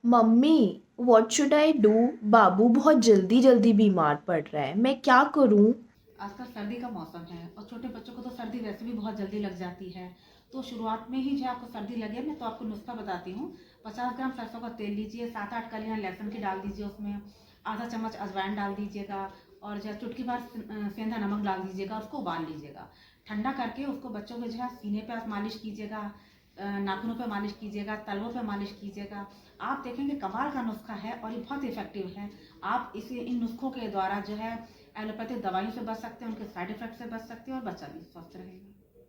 Mummy, what should I do? बाबू बहुत जल्दी जल्दी बीमार पड़ रहा है, मैं क्या करूं? आजकल सर्दी का मौसम है और छोटे बच्चों को तो सर्दी वैसे भी बहुत जल्दी लग जाती है। तो शुरुआत में ही जो आपको सर्दी लगे, मैं तो आपको नुस्खा बताती हूँ। 50 ग्राम सरसों का तेल लीजिए, 7-8 कलियाँ लहसुन की डाल दीजिए, उसमें आधा चम्मच अजवाइन डाल दीजिएगा और जो चुटकी भर सेंधा नमक डाल दीजिएगा, उसको उबाल लीजिएगा। ठंडा करके उसको बच्चों के जो है सीने पे आप मालिश कीजिएगा, नाखूनों पे मालिश कीजिएगा, तलवों पे मालिश कीजिएगा। आप देखेंगे कमाल का नुस्खा है और ये बहुत इफेक्टिव है। आप इसे इन नुस्खों के द्वारा जो है एलोपैथिक दवाइयों से बच सकते हैं, उनके साइड इफेक्ट से बच सकते हैं और बच्चा भी स्वस्थ रहेगा।